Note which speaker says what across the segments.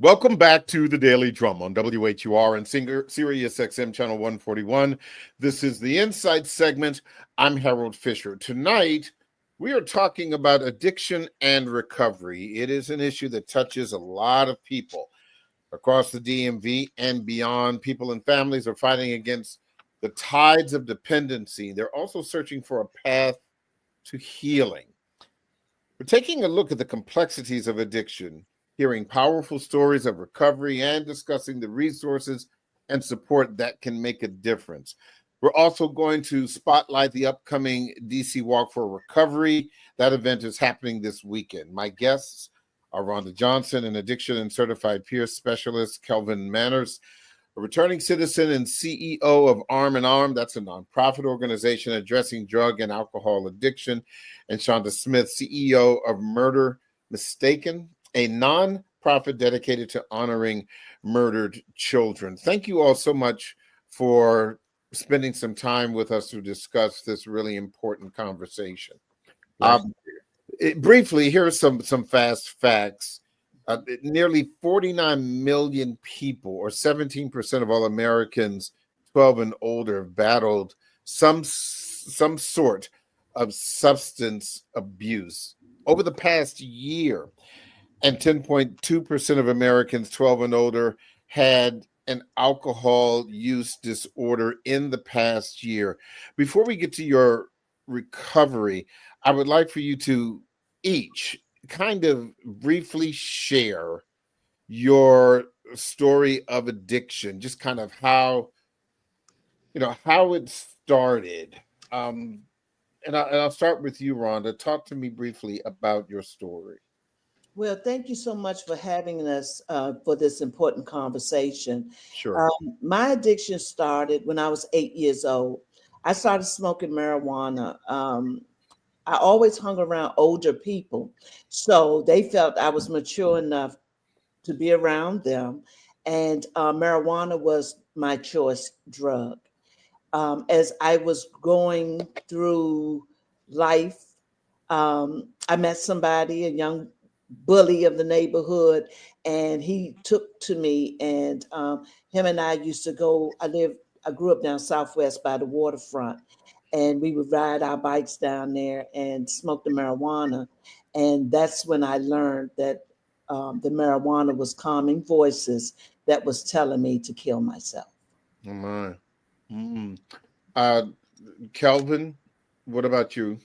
Speaker 1: Welcome back to the Daily Drum on WHUR and Sirius XM Channel 141. This is the Insight segment. I'm Harold Fisher. Tonight, we are talking about addiction and recovery. It is an issue that touches a lot of people across the DMV and beyond. People and families are fighting against the tides of dependency. They're also searching for a path to healing. We're taking a look at the complexities of addiction, hearing powerful stories of recovery, and discussing the resources and support that can make a difference. We're also going to spotlight the upcoming DC Walk for Recovery. That event is happening this weekend. My guests are Rhonda Johnson, an addiction and certified peer specialist, Kelvin Manners, a returning citizen and CEO of Arm in Arm. That's a nonprofit organization addressing drug and alcohol addiction, and Shonda Smith, CEO of Murder Mistaken, a non-profit dedicated to honoring murdered children. Thank you all so much for spending some time with us to discuss this really important conversation. Briefly, here are some fast facts. Nearly 49 million people, or 17% of all Americans 12 and older, have battled some sort of substance abuse over the past year. And 10.2% of Americans 12 and older had an alcohol use disorder in the past year. Before we get to your recovery, I would like for you to each kind of briefly share your story of addiction, just kind of how it started. And I'll start with you, Rhonda. Talk to me briefly about your story.
Speaker 2: Well, thank you so much for having us for this important conversation.
Speaker 1: Sure.
Speaker 2: My addiction started when I was 8 years old. I started smoking marijuana. I always hung around older people, so they felt I was mature enough to be around them, and marijuana was my choice drug. As I was going through life, I met somebody, a young bully of the neighborhood, and he took to me, and him and I used to go. I grew up down Southwest by the waterfront, and we would ride our bikes down there and smoke the marijuana. And that's when I learned that the marijuana was calming voices that was telling me to kill myself.
Speaker 1: Oh my. Mm. Kelvin, what about you?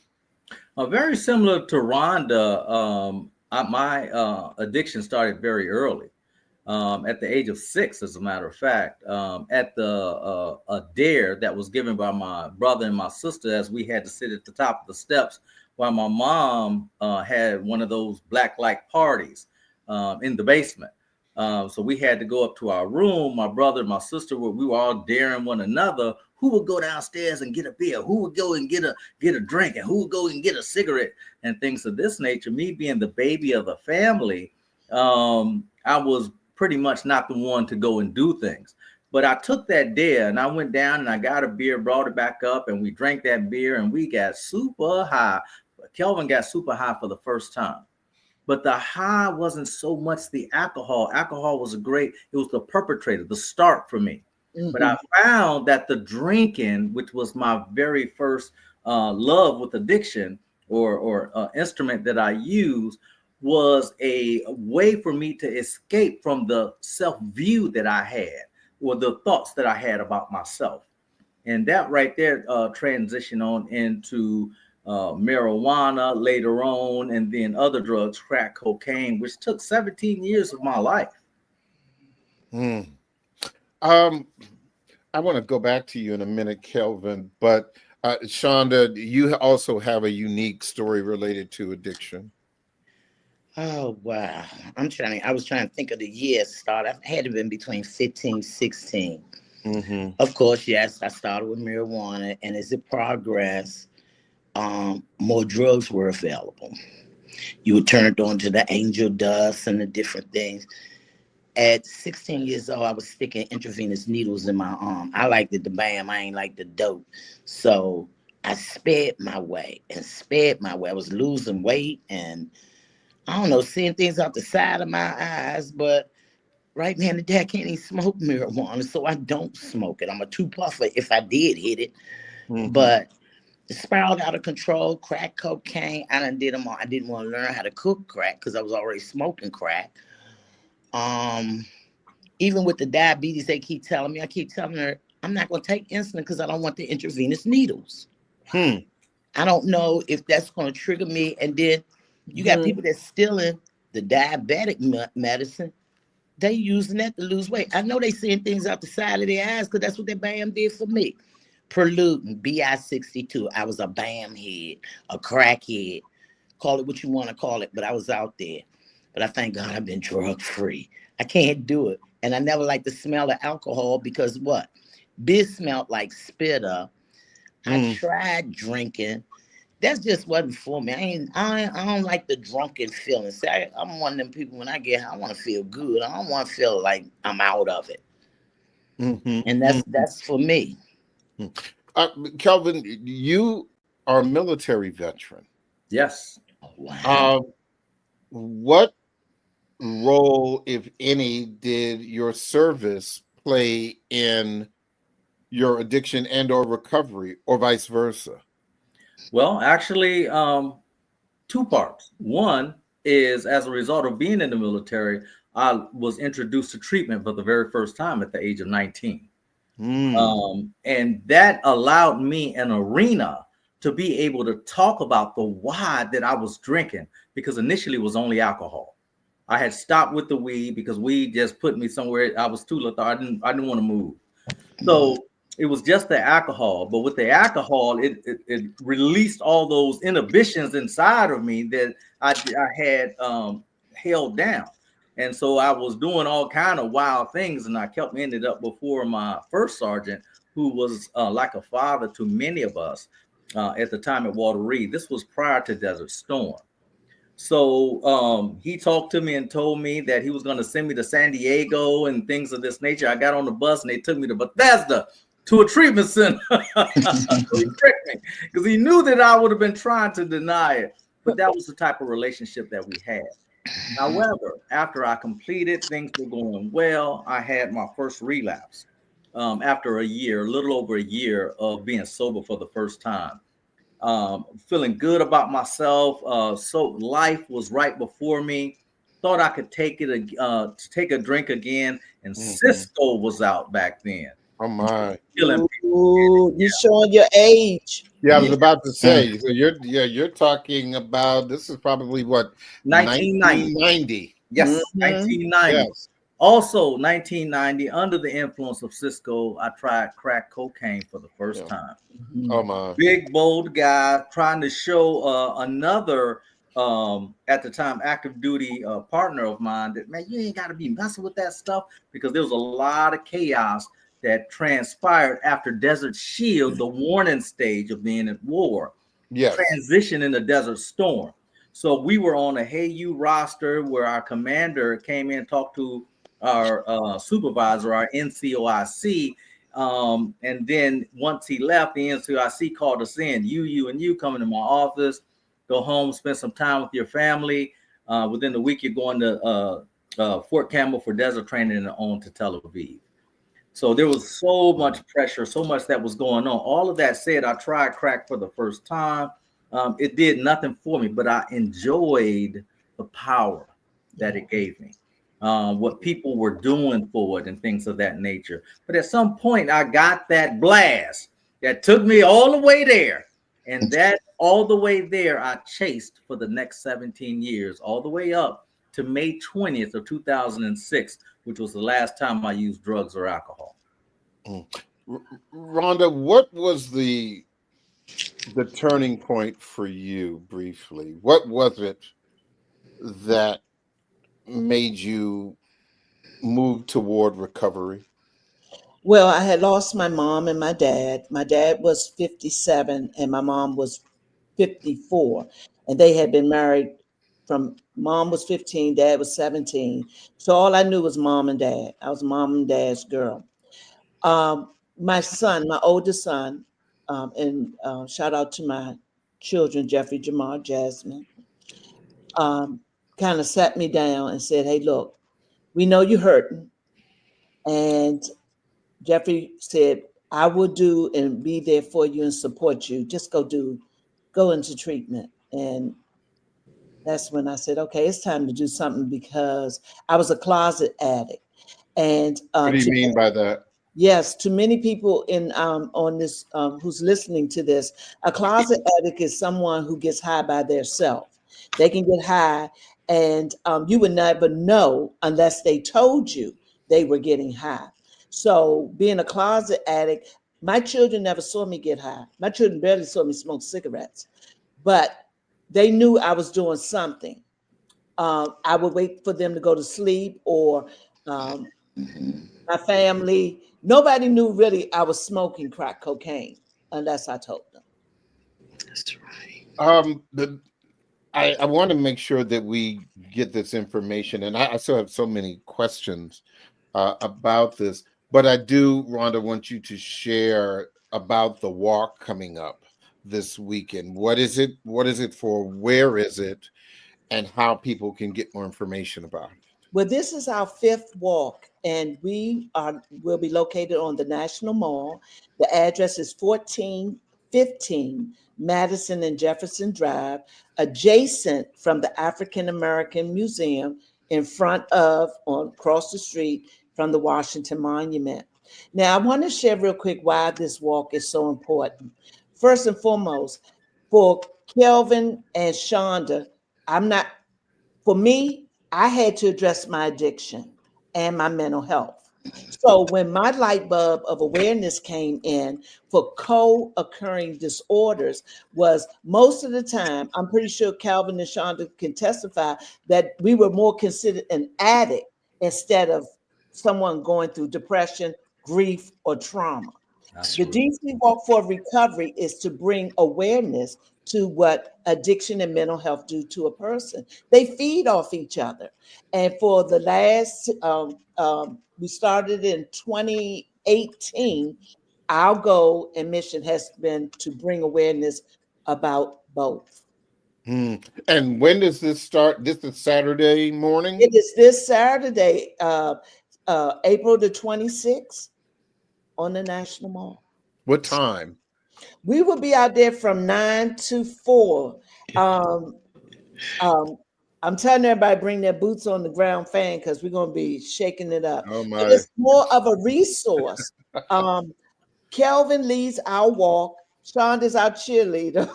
Speaker 3: Very similar to Rhonda, my addiction started very early, at the age of 6, as a matter of fact, at a dare that was given by my brother and my sister, as we had to sit at the top of the steps while my mom had one of those black light parties in the basement. So we had to go up to our room. My brother and my sister we were all daring one another. Who would go downstairs and get a beer? Who would go and get a drink? And who would go and get a cigarette? And things of this nature. Me being the baby of the family, I was pretty much not the one to go and do things. But I took that dare and I went down and I got a beer, brought it back up, and we drank that beer and we got super high. Kelvin got super high for the first time. But the high wasn't so much the alcohol. Alcohol was it was the perpetrator, the start for me. Mm-hmm. But I found that the drinking, which was my very first love with addiction or instrument that I used, was a way for me to escape from the self-view that I had or the thoughts that I had about myself. And that right there transitioned on into marijuana later on, and then other drugs, crack cocaine, which took 17 years of my life.
Speaker 1: I want to go back to you in a minute, Kelvin, but Shonda, you also have a unique story related to addiction.
Speaker 4: Oh, wow. I was trying to think of the year it started. I had to been between 15, 16. Mm-hmm. Of course, yes, I started with marijuana, and as it progressed, more drugs were available. You were turned on to the angel dust and the different things. At 16 years old, I was sticking intravenous needles in my arm. I liked the bam. I ain't like the dope. So I sped my way. I was losing weight and, I don't know, seeing things out the side of my eyes. But right now, the dad can't even smoke marijuana, so I don't smoke it. I'm a two puffer if I did hit it, but it spiraled out of control. Crack cocaine, I done did them all. I didn't want to learn how to cook crack because I was already smoking crack. Even with the diabetes, they keep telling me, I keep telling her, I'm not going to take insulin because I don't want the intravenous needles. I don't know if that's going to trigger me. And then you got people that's stealing the diabetic medicine. They using that to lose weight. I know they seeing things out the side of their eyes because that's what that BAM did for me. Prolutin, BI-62. I was a BAM head, a crackhead. Call it what you want to call it, but I was out there. But I thank God I've been drug free. I can't do it. And I never like the smell of alcohol because what? Biz smelled like spitter. I tried drinking. That just wasn't for me. I don't like the drunken feeling. See, I'm one of them people when I get high, I want to feel good. I don't want to feel like I'm out of it. And that's for me.
Speaker 1: Kelvin, you are a military veteran.
Speaker 3: Yes.
Speaker 4: Oh, wow.
Speaker 1: What role, if any, did your service play in your addiction and or recovery, or vice versa?
Speaker 3: Well, actually, two parts. One is as a result of being in the military, I was introduced to treatment for the very first time at the age of 19. And that allowed me an arena to be able to talk about the why that I was drinking, because initially it was only alcohol. I had stopped with the weed because weed just put me somewhere. I was too lethargic. I didn't want to move. So it was just the alcohol. But with the alcohol, it released all those inhibitions inside of me that I had held down. And so I was doing all kind of wild things, and I ended up before my first sergeant, who was like a father to many of us at the time at Walter Reed. This was prior to Desert Storm. So he talked to me and told me that he was going to send me to San Diego and things of this nature. I got on the bus and they took me to Bethesda to a treatment center. So he tricked me because he knew that I would have been trying to deny it. But that was the type of relationship that we had. However, after I completed, things were going well. I had my first relapse after a little over a year of being sober for the first time. Feeling good about myself. So life was right before me. Thought I could take a drink again, and Cisco was out back then.
Speaker 1: Oh my!
Speaker 2: Ooh, you're showing your age.
Speaker 1: Yeah, I was about to say. So you're talking about, this is probably what, 1990.
Speaker 3: Yes, 1990.
Speaker 1: Yes.
Speaker 3: Also, 1990, under the influence of Cisco, I tried crack cocaine for the first time.
Speaker 1: Oh my!
Speaker 3: Big, bold guy trying to show another, at the time, active duty partner of mine that, man, you ain't got to be messing with that stuff, because there was a lot of chaos that transpired after Desert Shield, the warning stage of being at war.
Speaker 1: Yes.
Speaker 3: Transition into Desert Storm. So we were on a Hey You roster where our commander came in and talked to our supervisor, our NCOIC. And then once he left, the NCOIC called us in. You come into my office, go home, spend some time with your family. Within the week, you're going to Fort Campbell for desert training and on to Tel Aviv. So there was so much pressure, so much that was going on. All of that said, I tried crack for the first time. It did nothing for me, but I enjoyed the power that it gave me, what people were doing for it and things of that nature. But at some point, I got that blast that took me all the way there. And that all the way there, I chased for the next 17 years, all the way up to May 20th of 2006, which was the last time I used drugs or alcohol.
Speaker 1: Rhonda, what was the turning point for you briefly? What was it that made you move toward recovery?
Speaker 2: Well, I had lost my mom and my dad. My dad was 57 and my mom was 54. And they had been married from, mom was 15, dad was 17. So all I knew was mom and dad. I was mom and dad's girl. My son, my oldest son, and shout out to my children, Jeffrey, Jamar, Jasmine, kind of sat me down and said, hey, look, We know you're hurting. And Jeffrey said, I will do and be there for you and support you. Just go into treatment. And that's when I said, okay, it's time to do something, because I was a closet addict. And
Speaker 1: What do you mean by that?
Speaker 2: yes, to many people in on this who's listening to this, a closet addict is someone who gets high by themselves. They can get high, and you would never know unless they told you they were getting high. So, being a closet addict, my children never saw me get high. My children barely saw me smoke cigarettes, but they knew I was doing something. I would wait for them to go to sleep, or um, my family. Nobody knew really I was smoking crack cocaine unless I told them.
Speaker 4: That's right.
Speaker 1: I want to make sure that we get this information, and I still have so many questions about this, but I do, Rhonda, want you to share about the walk coming up this weekend. What is it? What is it for? Where is it? And how people can get more information about it.
Speaker 2: Well, this is our fifth walk, and will be located on the National Mall. The address is 1415 Madison and Jefferson Drive, adjacent from the African American Museum, in front of, on across the street from the Washington Monument. Now, I want to share real quick why this walk is so important. First and foremost, for Kelvin and Shonda, for me, I had to address my addiction and my mental health. So when my light bulb of awareness came in for co-occurring disorders, was most of the time, I'm pretty sure Calvin and Shonda can testify, that we were more considered an addict instead of someone going through depression, grief, or trauma. The DC Walk for Recovery is to bring awareness to what addiction and mental health do to a person. They feed off each other. And for the last, we started in 2018, our goal and mission has been to bring awareness about both.
Speaker 1: And when does this start? This is Saturday morning?
Speaker 2: It is this Saturday, April the 26th, on the National Mall.
Speaker 1: What time?
Speaker 2: We will be out there from 9 to 4. I'm telling everybody bring their boots on the ground fan, because we're going to be shaking it up.
Speaker 1: Oh my.
Speaker 2: But it's more of a resource. Kelvin leads our walk. Shonda's our cheerleader.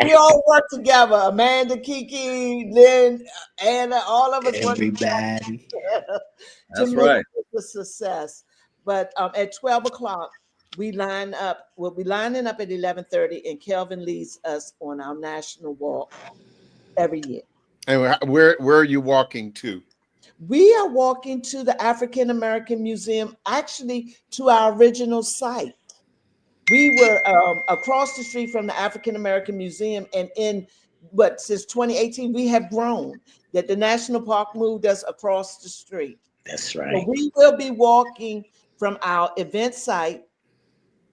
Speaker 2: We all work together. Amanda, Kiki, Lynn, Anna, all of us work together.
Speaker 3: That's right.
Speaker 2: The success. But at 12 o'clock, we line up. We'll be lining up at 11:30, and Kelvin leads us on our national walk every year.
Speaker 1: And where are you walking to?
Speaker 2: We are walking to the African American Museum, actually to our original site. We were across the street from the African American Museum, and since 2018, we have grown. That the national park moved us across the street.
Speaker 4: That's right.
Speaker 2: So we will be walking from our event site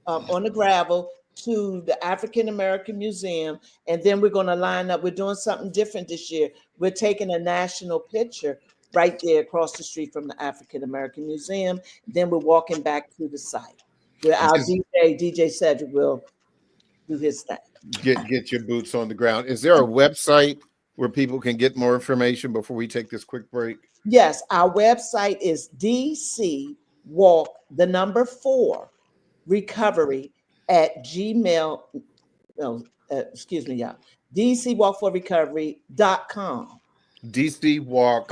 Speaker 2: on the gravel to the African American Museum, and then we're going to line up. We're doing something different this year. We're taking a national picture right there across the street from the African American Museum. Then we're walking back to the site where our DJ Cedric will do his thing.
Speaker 1: Get your boots on the ground. Is there a website where people can get more information before we take this quick break?
Speaker 2: Yes, our website is DC Walk 4 Recovery at Gmail. No, excuse me, y'all. DC Walk for Recovery.com.
Speaker 1: DC Walk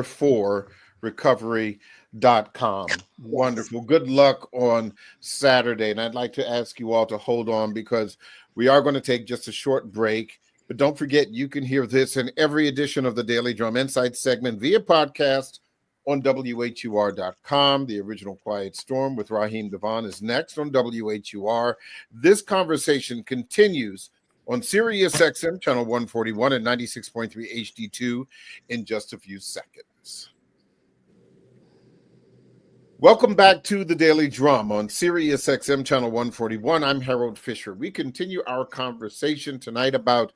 Speaker 1: 4 Recovery.com. Wonderful. Good luck on Saturday. And I'd like to ask you all to hold on, because we are going to take just a short break. But don't forget, you can hear this in every edition of the Daily Drum Insight segment via podcast on WHUR.com. The original Quiet Storm with Raheem Devon is next on WHUR. This conversation continues on Sirius XM channel 141 and 96.3 HD2 in just a few seconds. Welcome back to the Daily Drum on Sirius XM channel 141. I'm Harold Fisher. We continue our conversation tonight about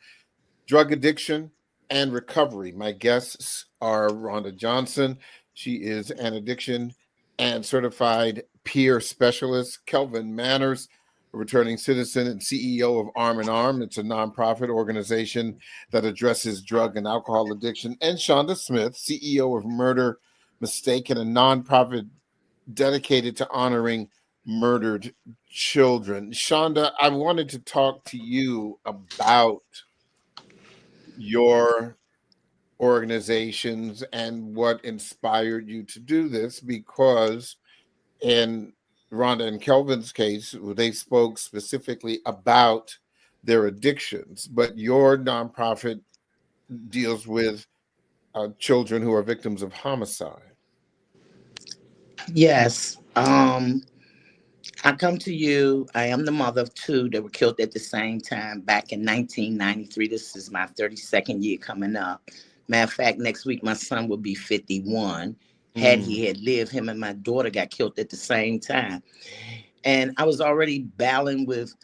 Speaker 1: drug addiction and recovery. My guests are Rhonda Johnson. She is an addiction and certified peer specialist. Kelvin Manners, a returning citizen and CEO of Arm in Arm. It's a nonprofit organization that addresses drug and alcohol addiction. And Shonda Smith, CEO of Murder Mistaken, a nonprofit dedicated to honoring murdered children. Shonda, I wanted to talk to you about your organizations and what inspired you to do this, because in Rhonda and Kelvin's case, they spoke specifically about their addictions, but your nonprofit deals with children who are victims of homicide.
Speaker 4: Yes. I come to you. I am the mother of two that were killed at the same time back in 1993. This is my 32nd year coming up. Matter of fact, next week my son will be 51. Had he had lived, him and my daughter got killed at the same time. And I was already battling with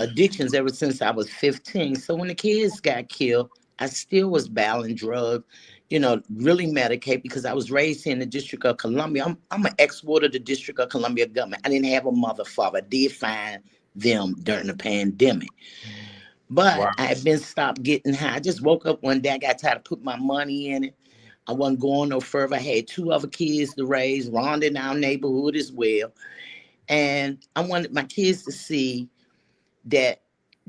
Speaker 4: addictions ever since I was 15. So when the kids got killed, I still was battling drugs, really medicate, because I was raised here in the District of Columbia. I'm an ex-ward of the District of Columbia government. I didn't have a mother, father. I did find them during the pandemic. But
Speaker 1: Wow.
Speaker 4: I had been stopped getting high. I just woke up one day. I got tired of putting my money in it. I wasn't going no further. I had 2 other kids to raise, Rhonda in our neighborhood as well. And I wanted my kids to see that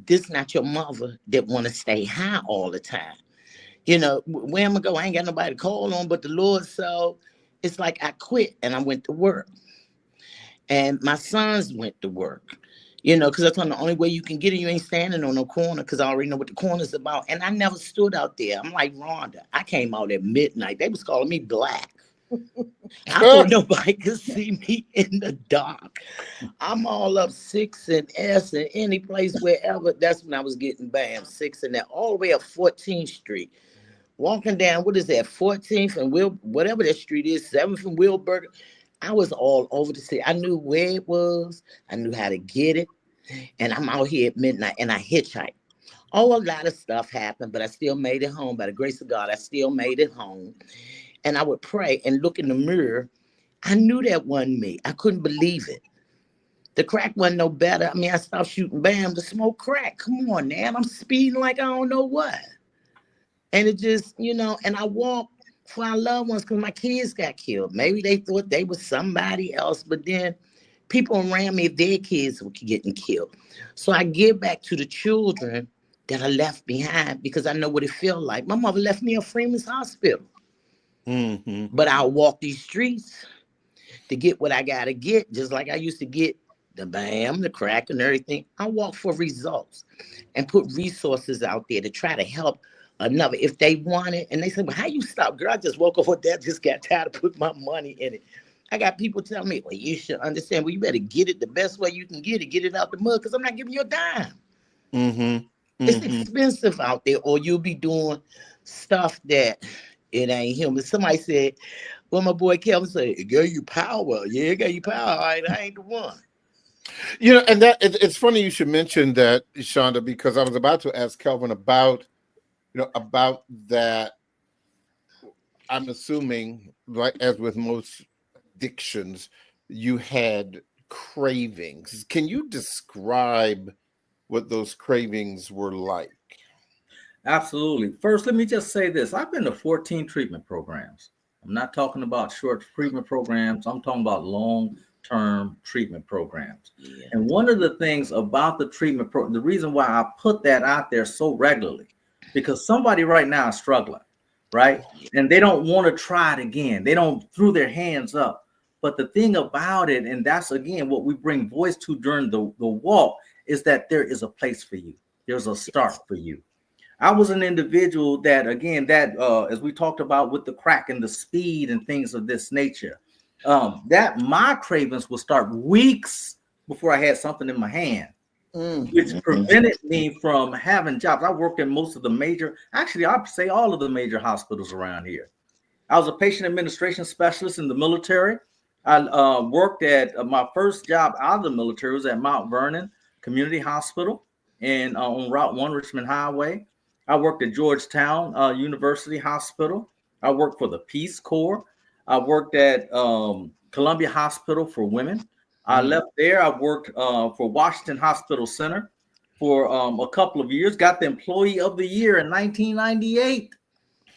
Speaker 4: this not your mother that want to stay high all the time. Where am I go? I ain't got nobody to call on but the Lord. So it's like I quit and I went to work. And my sons went to work, because I told them the only way you can get it, you ain't standing on no corner, because I already know what the corner's about. And I never stood out there. I'm like Rhonda. I came out at midnight. They was calling me black. I thought nobody could see me in the dark. I'm all up 6th and S and any place wherever. That's when I was getting bam, 6th and that, all the way up 14th Street. Walking down, what is that, 14th and whatever that street is, 7th and Wilburger. I was all over the city. I knew where it was. I knew how to get it. And I'm out here at midnight and I hitchhike. A lot of stuff happened, but I still made it home. By the grace of God, I still made it home. And I would pray and look in the mirror. I knew that wasn't me. I couldn't believe it. The crack wasn't no better. I mean, I stopped shooting bam to smoke crack. Come on, man. I'm speeding like I don't know what. And it just, and I walked for our loved ones because my kids got killed. Maybe they thought they was somebody else, but then people around me, their kids were getting killed. So I give back to the children that I left behind because I know what it felt like. My mother left me at Freeman's Hospital. But I'll walk these streets to get what I got to get, just like I used to get the bam, the crack and everything. I walk for results and put resources out there to try to help another if they want it. And they say, well, how you stop? Girl, I just woke up with that, just got tired of putting my money in it. I got people telling me, well, you should understand, well, you better get it the best way you can get it out the mud, because I'm not giving you a dime. It's expensive out there, or you'll be doing stuff that it ain't human. Somebody said, well, my boy Kelvin said, it gave you power. Yeah, it gave you power. All right, I ain't the one.
Speaker 1: And that it's funny you should mention that, Shonda, because I was about to ask Kelvin about that. I'm assuming, like as with most addictions, you had cravings. Can you describe what those cravings were like?
Speaker 3: Absolutely. First, let me just say this. I've been to 14 treatment programs. I'm not talking about short treatment programs. I'm talking about long-term treatment programs. Yeah. And one of the things about the treatment program, the reason why I put that out there so regularly, because somebody right now is struggling, right? And they don't want to try it again. They don't throw their hands up. But the thing about it, and that's, again, what we bring voice to during the walk, is that there is a place for you. There's a start for you. I was an individual that, again, as we talked about with the crack and the speed and things of this nature, that my cravings would start weeks before I had something in my hand, which prevented me from having jobs. I worked in most of the major, actually, I'd say all of the major hospitals around here. I was a patient administration specialist in the military. I worked at my first job out of the military was at Mount Vernon Community Hospital and on Route 1 Richmond Highway. I worked at Georgetown University Hospital. I worked for the Peace Corps. I worked at Columbia Hospital for Women. I left there. I worked for Washington Hospital Center for a couple of years. Got the Employee of the Year in 1998.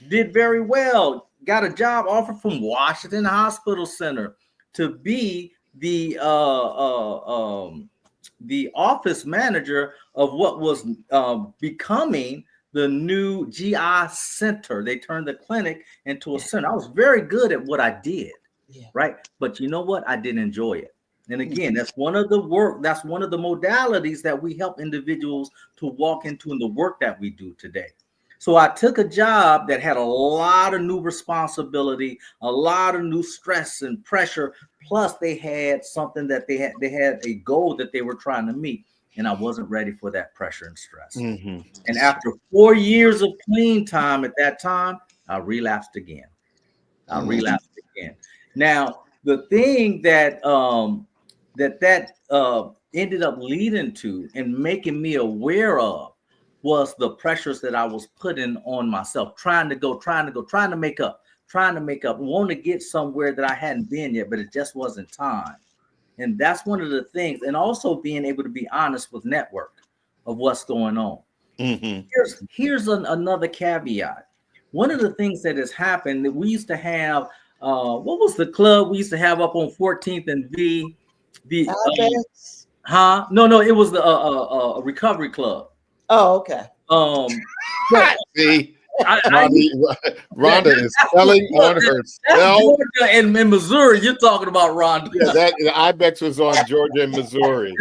Speaker 3: Did very well. Got a job offer from Washington Hospital Center to be the office manager of what was becoming the new GI center. They turned the clinic into a center. I was very good at what I did, right? But you know what? I didn't enjoy it. And again, that's one of the modalities that we help individuals to walk into in the work that we do today. So I took a job that had a lot of new responsibility, a lot of new stress and pressure. Plus, they had something that they had a goal that they were trying to meet, and I wasn't ready for that pressure and stress. And after 4 years of clean time at that time, I relapsed again. Now, the thing that ended up leading to and making me aware of was the pressures that I was putting on myself, trying to make up, want to get somewhere that I hadn't been yet, but it just wasn't time. And that's one of the things. And also being able to be honest with network of what's going on. Here's another caveat. One of the things that has happened that we used to have, what was the club we used to have up on 14th and V? No, it was the recovery club.
Speaker 2: Oh, okay.
Speaker 1: See, Rhonda is selling on herself.
Speaker 3: Georgia and Missouri. You're talking about Rhonda.
Speaker 1: Yeah, the IBEX was on Georgia and Missouri.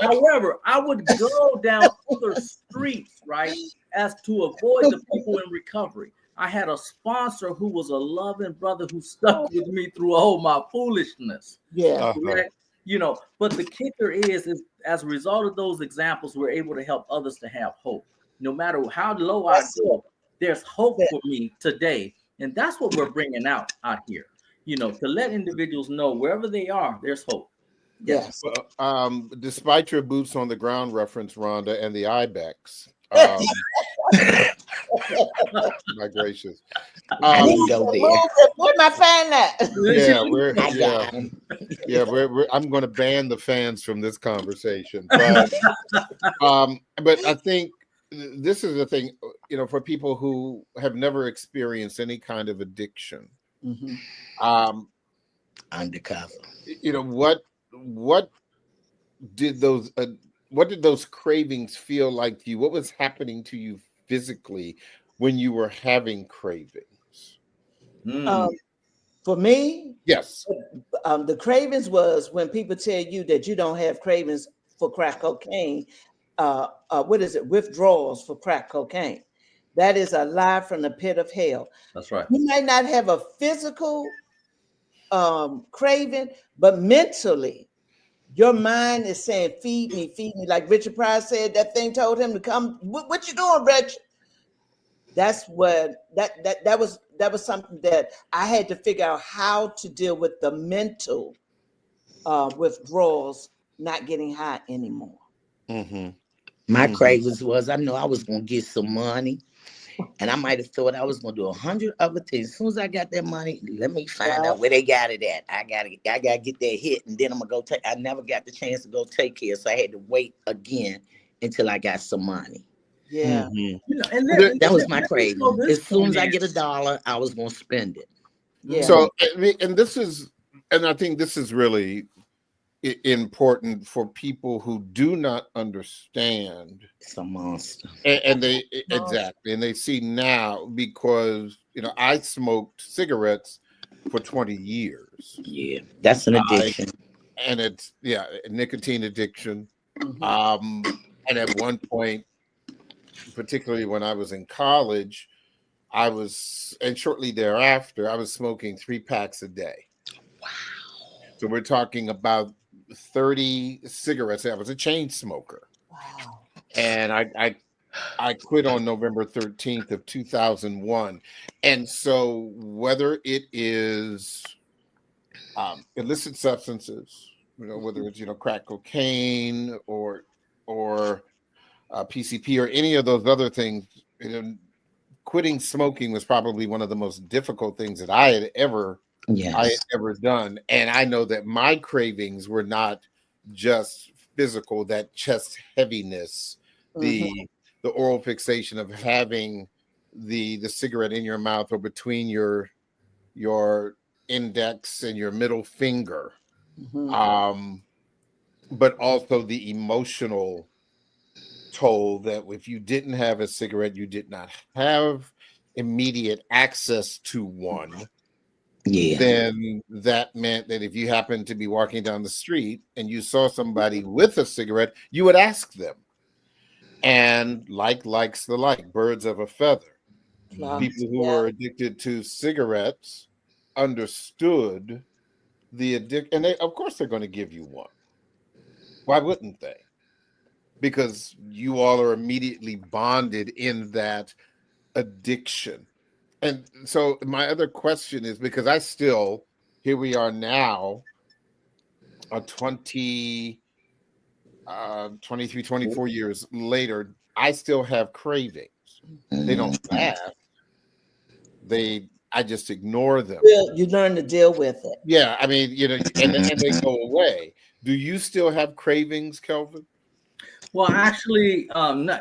Speaker 3: However, I would go down other streets, right, as to avoid the people in recovery. I had a sponsor who was a loving brother who stuck with me through all my foolishness.
Speaker 2: Yeah.
Speaker 3: You know, but the kicker is as a result of those examples, we're able to help others to have hope. No matter how low I go, there's hope for me today. And that's what we're bringing out here, you know, to let individuals know wherever they are, there's hope.
Speaker 2: Yes.
Speaker 1: Despite your boots on the ground reference, Rhonda, and the IBEX. My gracious.
Speaker 4: I didn't go there.
Speaker 2: Where my fan at?
Speaker 1: I'm going to ban the fans from this conversation. But I think this is the thing, you know, for people who have never experienced any kind of addiction.
Speaker 4: Undercover.
Speaker 1: You know, what did those cravings feel like to you? What was happening to you physically when you were having cravings?
Speaker 2: For me,
Speaker 1: yes.
Speaker 2: The cravings was when people tell you that you don't have cravings for crack cocaine. What is it? Withdrawals for crack cocaine. That is a lie from the pit of hell.
Speaker 3: That's right.
Speaker 2: You might not have a physical craving, but mentally, your mind is saying, feed me. Like Richard Pryor said, that thing told him to come. What you doing, Rich? That's what that was something that I had to figure out how to deal with the mental withdrawals, not getting high anymore.
Speaker 4: My cravings was, I know I was going to get some money, and I might have thought I was going to do 100 other things. As soon as I got that money, let me find out where they got it at. I gotta get that hit, and then I'm gonna go take. I never got the chance to go take care, so I had to wait again until I got some money.
Speaker 2: Yeah,
Speaker 3: you know, and
Speaker 4: that was my craving. As soon as I get $1, I was gonna spend it.
Speaker 2: Yeah.
Speaker 1: So, and I think this is really important for people who do not understand.
Speaker 4: It's a monster.
Speaker 1: And they exactly, and they see now, because you know I smoked cigarettes for 20 years.
Speaker 4: Yeah, that's an addiction.
Speaker 1: And it's nicotine addiction. And at one point, particularly when I was in college, and shortly thereafter, I was smoking 3 packs a day.
Speaker 4: Wow.
Speaker 1: So we're talking about 30 cigarettes. I was a chain smoker.
Speaker 2: Wow.
Speaker 1: And I quit on November 13th of 2001. And so whether it is illicit substances, you know, whether it's, you know, crack cocaine or PCP or any of those other things, quitting smoking was probably one of the most difficult things that I had ever done. And I know that my cravings were not just physical, that chest heaviness, the oral fixation of having the cigarette in your mouth or between your index and your middle finger. But also the emotional toll that if you didn't have a cigarette, you did not have immediate access to one. Then that meant that if you happened to be walking down the street and you saw somebody with a cigarette, you would ask them. And likes the like, birds of a feather. People who were addicted to cigarettes understood the addiction, and of course they're going to give you one. Why wouldn't they? Because you all are immediately bonded in that addiction. And so my other question is, because I still, here we are now, 23, 24 years later, I still have cravings. They don't last. I just ignore them.
Speaker 2: You learn to deal with it.
Speaker 1: Yeah, I mean, and they go away. Do you still have cravings, Kelvin?
Speaker 3: Well, actually,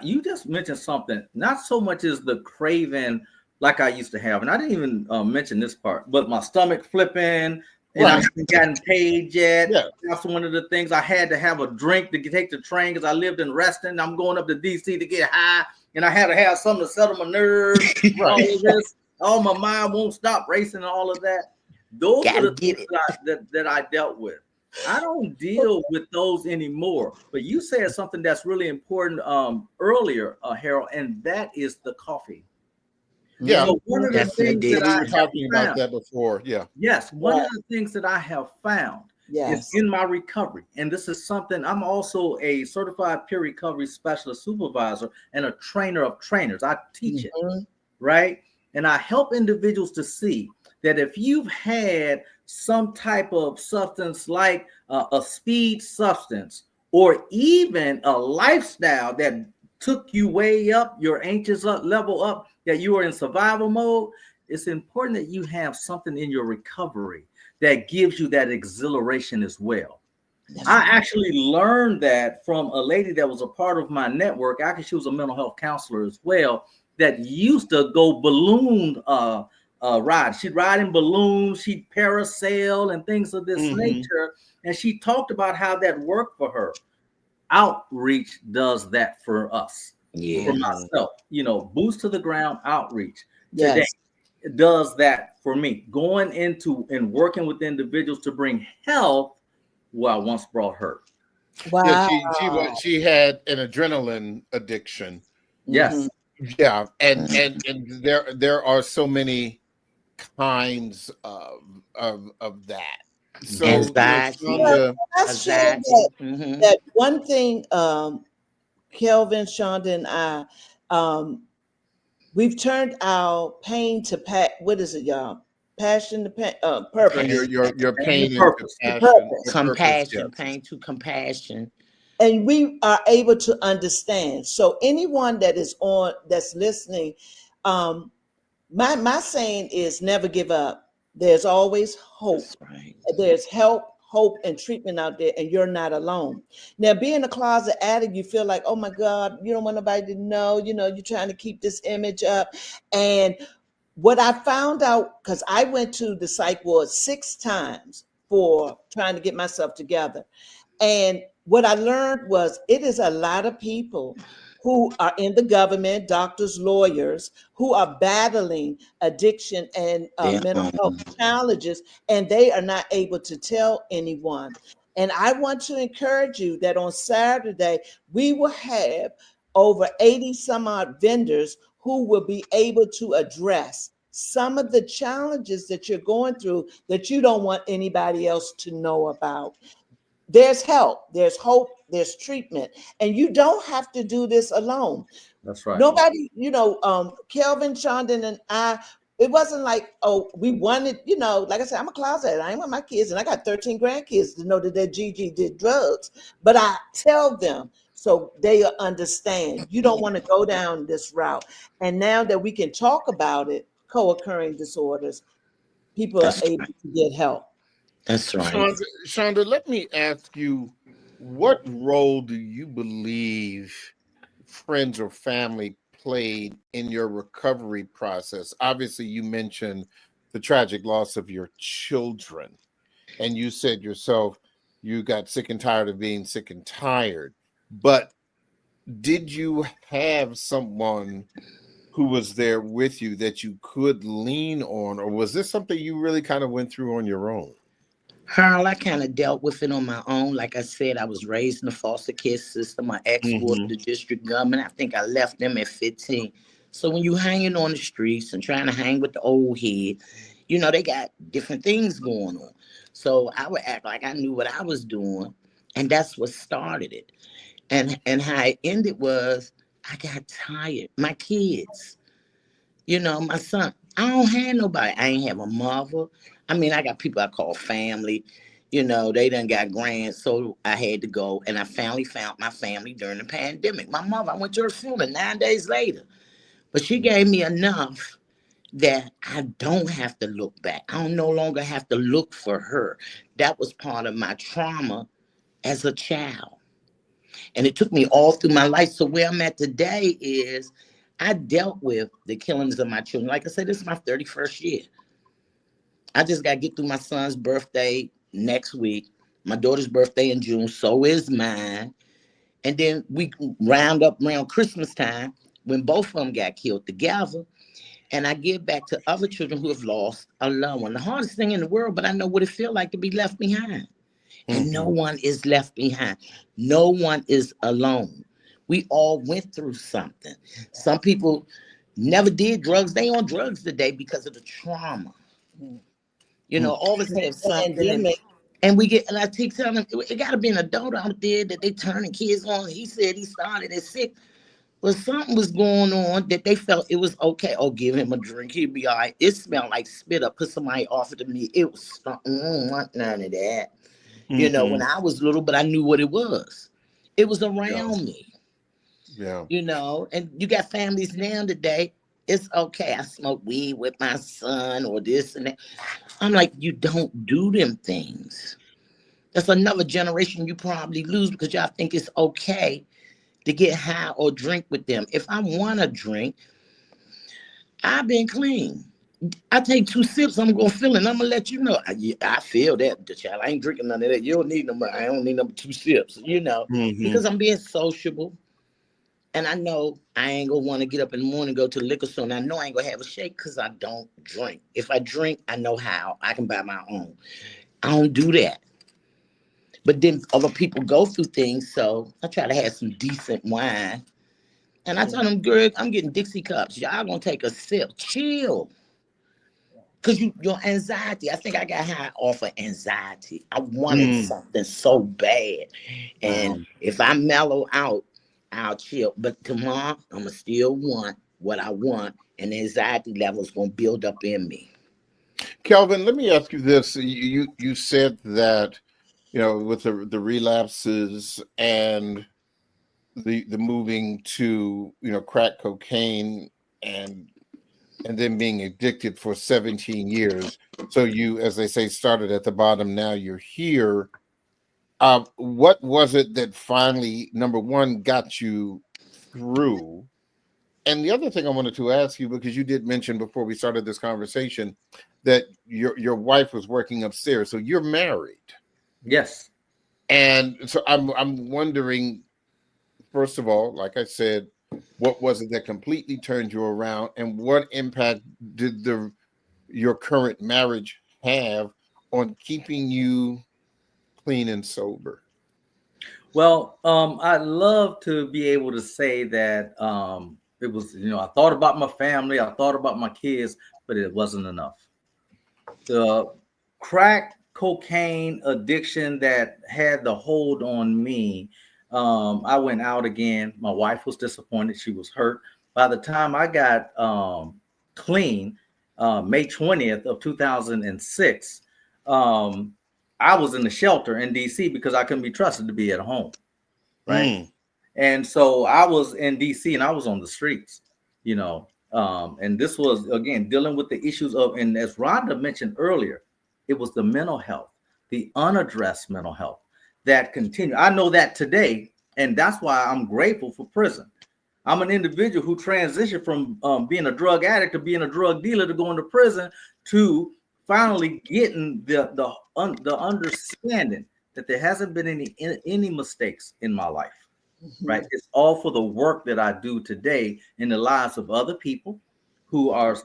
Speaker 3: you just mentioned something. Not so much as the craving like I used to have, and I didn't even mention this part, but my stomach flipping, and I haven't gotten paid yet. Yeah. That's one of the things. I had to have a drink to take the train because I lived in Reston. I'm going up to DC to get high, and I had to have something to settle my nerves. All of this, all my mind won't stop racing, and all of that. Those are the things that I dealt with. I don't deal with those anymore. But you said something that's really important earlier, Harold, and that is the coffee.
Speaker 1: Yeah,
Speaker 3: so one of the things that I
Speaker 1: were talking about that before. Yeah.
Speaker 3: Yes, one of the things that I have found is in my recovery, and this is something. I'm also a certified peer recovery specialist supervisor and a trainer of trainers. I teach it, right? And I help individuals to see that if you've had some type of substance like a speed substance or even a lifestyle that took you way up, your anxious level up, that you are in survival mode, it's important that you have something in your recovery that gives you that exhilaration as well. I actually learned that from a lady that was a part of my network. Actually, she was a mental health counselor as well, that used to go balloon ride. She'd ride in balloons, she'd parasail and things of this nature. And she talked about how that worked for her. Outreach does that for us. For myself, boost to the ground outreach today does that for me. Going into and working with individuals to bring health where I once brought hurt.
Speaker 2: Wow.
Speaker 1: Yeah, she had an adrenaline addiction.
Speaker 3: Yes.
Speaker 1: Yeah, and there are so many kinds of that. So
Speaker 2: that one thing, Kelvin, Shonda, and I, we've turned our pain to what is it, y'all? Passion to purpose.
Speaker 1: Your pain
Speaker 3: purpose.
Speaker 4: Compassion, pain to compassion.
Speaker 2: And we are able to understand. So anyone that's listening, my saying is never give up. There's always hope.
Speaker 4: Right.
Speaker 2: There's help, hope, and treatment out there, and you're not alone. Now, being a closet addict, you feel like, oh my God, you don't want nobody to know, you're trying to keep this image up. And what I found out, because I went to the psych ward 6 times for trying to get myself together. And what I learned was it is a lot of people who are in the government, doctors, lawyers, who are battling addiction and mental health challenges, and they are not able to tell anyone. And I want to encourage you that on Saturday, we will have over 80 some odd vendors who will be able to address some of the challenges that you're going through that you don't want anybody else to know about. There's help, there's hope, there's treatment, and you don't have to do this alone.
Speaker 3: That's right.
Speaker 2: Nobody, Kelvin, Shonda, and I, it wasn't like, oh, we wanted, like I said, I'm a closet. I ain't with my kids, and I got 13 grandkids to know that their Gigi did drugs. But I tell them, so they understand. You don't want to go down this route. And now that we can talk about it, co-occurring disorders, people are
Speaker 4: That's
Speaker 2: able
Speaker 4: right.
Speaker 2: to get help.
Speaker 4: That's right.
Speaker 1: Shonda, let me ask you, what role do you believe friends or family played in your recovery process? Obviously, you mentioned the tragic loss of your children, and you said yourself you got sick and tired of being sick and tired. But did you have someone who was there with you that you could lean on, or was this something you really kind of went through on your own?
Speaker 4: Harold, I kind of dealt with it on my own. Like I said, I was raised in the foster care system. My ex was
Speaker 1: Mm-hmm.
Speaker 4: the district government. I think I left them at 15. So when you hanging on the streets and trying to hang with the old head, they got different things going on. So I would act like I knew what I was doing, and that's what started it. And how it ended was I got tired. My kids, my son, I don't have nobody. I ain't have a mother. I mean, I got people I call family. They done got grants, so I had to go. And I finally found my family during the pandemic. My mother, I went to her funeral 9 days later. But she gave me enough that I don't have to look back. I don't no longer have to look for her. That was part of my trauma as a child. And it took me all through my life. So where I'm at today is I dealt with the killings of my children. Like I said, this is my 31st year. I just got to get through my son's birthday next week. My daughter's birthday in June. So is mine. And then we round up around Christmas time when both of them got killed together. And I give back to other children who have lost a loved one. The hardest thing in the world, but I know what it feels like to be left behind. And no one is left behind. No one is alone. We all went through something. Some people never did drugs. They on drugs today because of the trauma. All of us have something. And we get, and I keep telling them, it got to be an adult out there that they turning kids on. He said he started at 6. Well, something was going on that they felt it was okay. Oh, give him a drink. He'd be all right. It smelled like spit up because somebody offered to me. It was, I don't want none of that. When I was little, but I knew what it was. It was around me.
Speaker 1: Yeah.
Speaker 4: And you got families now today. It's okay. I smoke weed with my son or this and that. I'm like, you don't do them things. That's another generation you probably lose because y'all think it's okay to get high or drink with them. If I want to drink, I've been clean. I take 2 sips, I'm gonna feel it. And I'm gonna let you know. I feel that, child. I ain't drinking none of that. You don't need no more. I don't need no 2 sips, because I'm being sociable. And I know I ain't gonna want to get up in the morning and go to the liquor store. And I know I ain't gonna have a shake because I don't drink. If I drink, I know how. I can buy my own. I don't do that. But then other people go through things, so I try to have some decent wine. And I tell them, girl, I'm getting Dixie cups. Y'all gonna take a sip. Chill. Because your anxiety, I think I got high off of anxiety. I wanted something so bad. And if I mellow out, I'll chill. But tomorrow, I'm going to still want what I want. And the anxiety level is going to build up in me.
Speaker 1: Kelvin, let me ask you this. You said that, with the relapses and the moving to, crack cocaine and then being addicted for 17 years. So you, as they say, started at the bottom. Now you're here. What was it that finally, number one, got you through? And the other thing I wanted to ask you, because you did mention before we started this conversation that your wife was working upstairs. So you're married.
Speaker 3: Yes.
Speaker 1: And so I'm wondering, first of all, like I said, what was it that completely turned you around, and what impact did your current marriage have on keeping you clean and sober?
Speaker 3: Well, I'd love to be able to say that it was, I thought about my family, I thought about my kids, but it wasn't enough. The crack cocaine addiction that had the hold on me, I went out again. My wife was disappointed. She was hurt. By the time I got clean, May 20th of 2006, I was in the shelter in DC because I couldn't be trusted to be at home. Right. And so I was in DC and I was on the streets, you know, and this was, again, dealing with the issues of, and as Rhonda mentioned earlier, it was the mental health, the unaddressed mental health that continue. I know that today, and that's why I'm grateful for prison. I'm an individual who transitioned from being a drug addict to being a drug dealer to going to prison to finally getting the understanding that there hasn't been any mistakes in my life. Right. It's all for the work that I do today in the lives of other people who are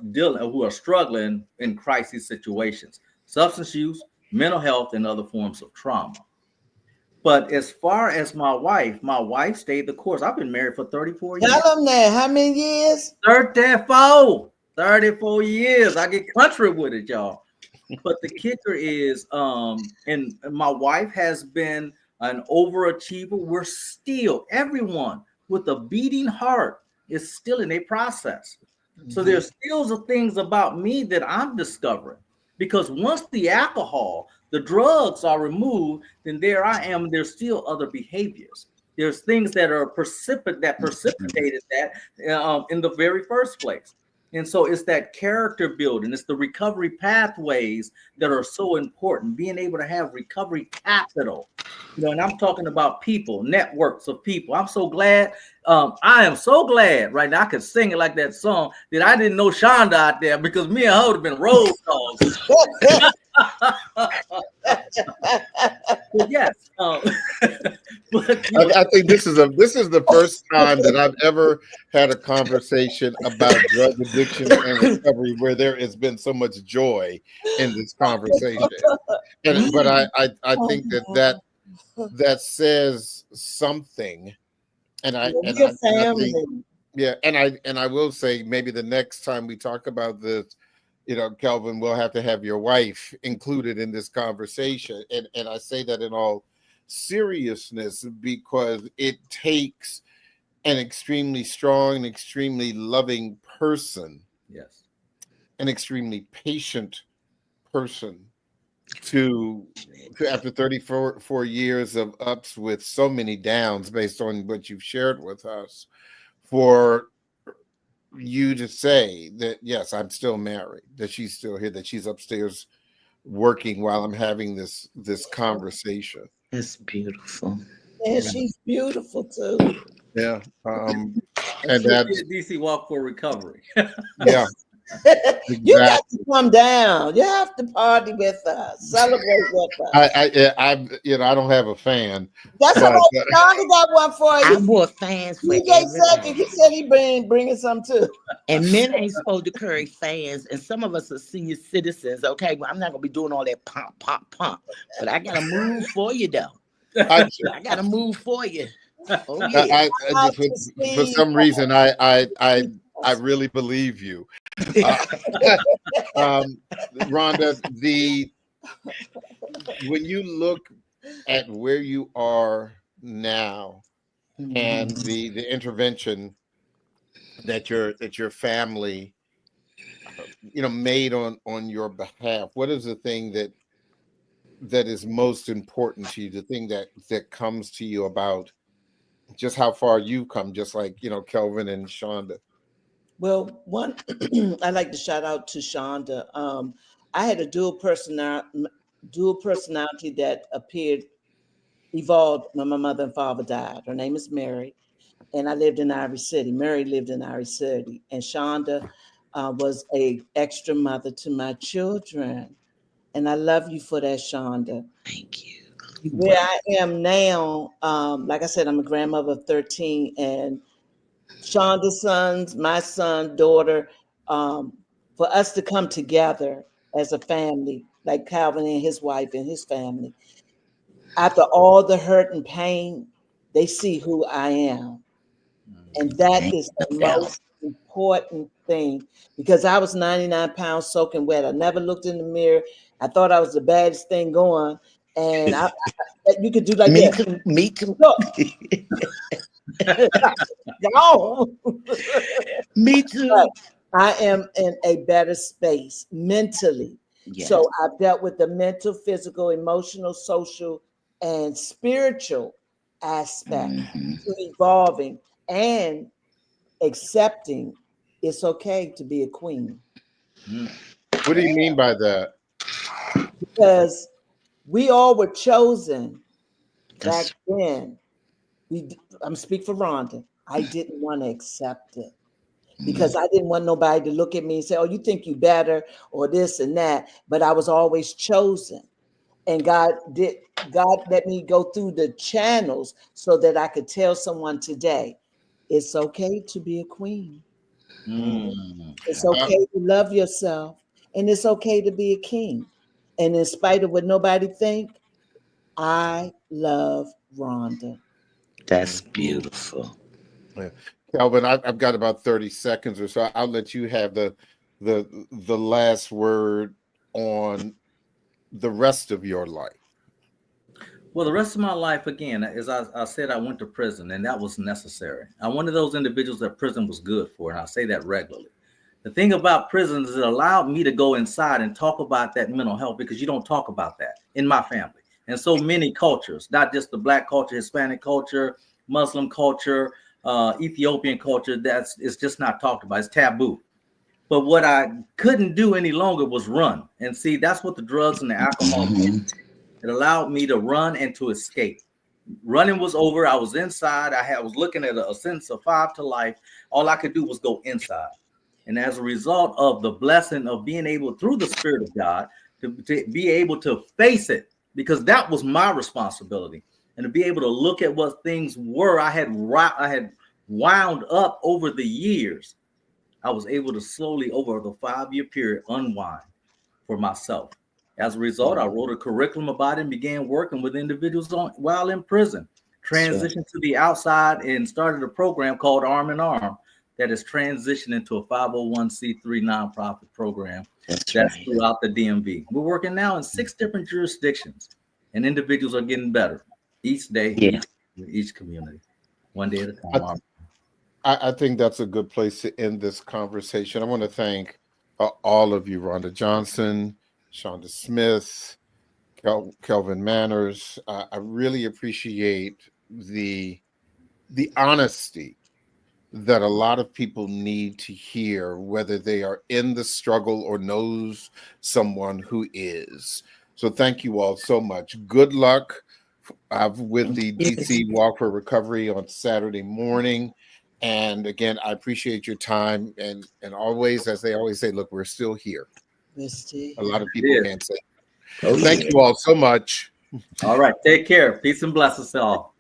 Speaker 3: struggling in crisis situations, substance use, mental health, and other forms of trauma. But as far as my wife stayed the course. I've been married for 34 years.
Speaker 2: Tell them that. How many years?
Speaker 3: 34 years. I get country with it, y'all. But the kicker is, and my wife has been an overachiever. We're still, everyone with a beating heart is still in a process. So there's still the things about me that I'm discovering, because once the alcohol, the drugs are removed, then there I am. There's still other behaviors. There's things that are precipitated that in the very first place. And so it's that character building. It's the recovery pathways that are so important. Being able to have recovery capital, and I'm talking about people, networks of people. I'm so glad. I am so glad right now. I could sing it like that song that I didn't know Shonda out there, because me and her would have been road dogs. But yes,
Speaker 1: I think this is the first time that I've ever had a conversation about drug addiction and recovery where there has been so much joy in this conversation. But I think that says something, and I will say, maybe the next time we talk about this, Kelvin, we'll have to have your wife included in this conversation. And I say that in all seriousness, because it takes an extremely strong and extremely loving person,
Speaker 3: yes,
Speaker 1: an extremely patient person to after 34 years of ups with so many downs, based on what you've shared with us, for you to say that, yes, I'm still married, that she's still here, that she's upstairs working while I'm having this conversation.
Speaker 4: It's beautiful.
Speaker 2: And she's beautiful too.
Speaker 1: Yeah.
Speaker 3: And
Speaker 1: that's
Speaker 3: DC Walk for Recovery.
Speaker 1: Yeah.
Speaker 2: You got to come down. You have to party with us, celebrate with us.
Speaker 1: I don't have a fan.
Speaker 2: That's all right. Johnny got one for you.
Speaker 4: I bought fans for
Speaker 2: He said he bringing some too.
Speaker 4: And men ain't supposed to carry fans. And some of us are senior citizens. Okay, well, I'm not gonna be doing all that pump, but I gotta move for you though. I gotta move for you. Oh yeah.
Speaker 1: For some reason, I really believe you. Rhonda, when you look at where you are now and the intervention that your family made on your behalf, what is the thing that is most important to you, the thing that comes to you about just how far you've come, just like Kelvin and Shonda?
Speaker 2: Well, one, I like to shout out to Shonda. I had a dual personality that evolved when my mother and father died. Her name is Mary, and I lived in Irish City. Mary lived in Irish City, and Shonda was a extra mother to my children. And I love you for that, Shonda.
Speaker 4: Thank you.
Speaker 2: Where I am now, like I said, I'm a grandmother of 13, and Shonda's sons, my son, daughter, for us to come together as a family, like Calvin and his wife and his family, after all the hurt and pain, they see who I am. And that is the most important thing, because I was 99 pounds soaking wet. I never looked in the mirror. I thought I was the baddest thing going. And you could do like that.
Speaker 4: Me too. Me too.
Speaker 2: But I am in a better space mentally. Yes. So I've dealt with the mental, physical, emotional, social, and spiritual aspect
Speaker 4: Mm-hmm.
Speaker 2: to evolving and accepting it's okay to be a queen.
Speaker 1: What do you mean by that?
Speaker 2: Because we all were chosen
Speaker 4: That's
Speaker 2: back then. I'm speaking for Rhonda. I didn't want to accept it because I didn't want nobody to look at me and say, oh, you think you better or this and that. But I was always chosen. And God let me go through the channels so that I could tell someone today, it's okay to be a queen. It's okay to love yourself. And it's okay to be a king. And in spite of what nobody think, I love Rhonda.
Speaker 4: That's beautiful.
Speaker 1: Yeah. Calvin, I've got about 30 seconds or so. I'll let you have the last word on the rest of your life.
Speaker 3: Well, the rest of my life, again, as I said, I went to prison, and that was necessary. I'm one of those individuals that prison was good for, and I say that regularly. The thing about prison is it allowed me to go inside and talk about that mental health, because you don't talk about that in my family. And so many cultures, not just the Black culture, Hispanic culture, Muslim culture, Ethiopian culture, it's just not talked about. It's taboo. But what I couldn't do any longer was run. And see, that's what the drugs and the alcohol did. It allowed me to run and to escape. Running was over. I was inside. I was looking at a sentence of 5 to life. All I could do was go inside. And as a result of the blessing of being able, through the Spirit of God, to be able to face it, because that was my responsibility, and to be able to look at what things were I had wound up over the years, I was able to slowly, over the 5-year period, unwind for myself. As a result, I wrote a curriculum about it and began working with individuals while in prison, transitioned to the outside, and started a program called Arm in Arm that is transitioned into a 501c3 nonprofit program that's throughout the DMV. We're working now in 6 different jurisdictions, and individuals are getting better each day, each community, one day at a time.
Speaker 1: I think that's a good place to end this conversation. I want to thank all of you, Rhonda Johnson, Shonda Smith, Kelvin Manners. I really appreciate the honesty that a lot of people need to hear, whether they are in the struggle or knows someone who is. So thank you all so much. Good luck with the DC Walk for Recovery on Saturday morning. And again, I appreciate your time. And always, as they always say, look, we're still here. A lot of people can't say. Thank you all so much.
Speaker 3: All right. Take care. Peace and blessings to all.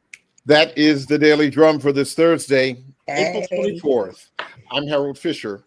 Speaker 1: That is the Daily Drum for this Thursday, April 24th. I'm Harold Fisher.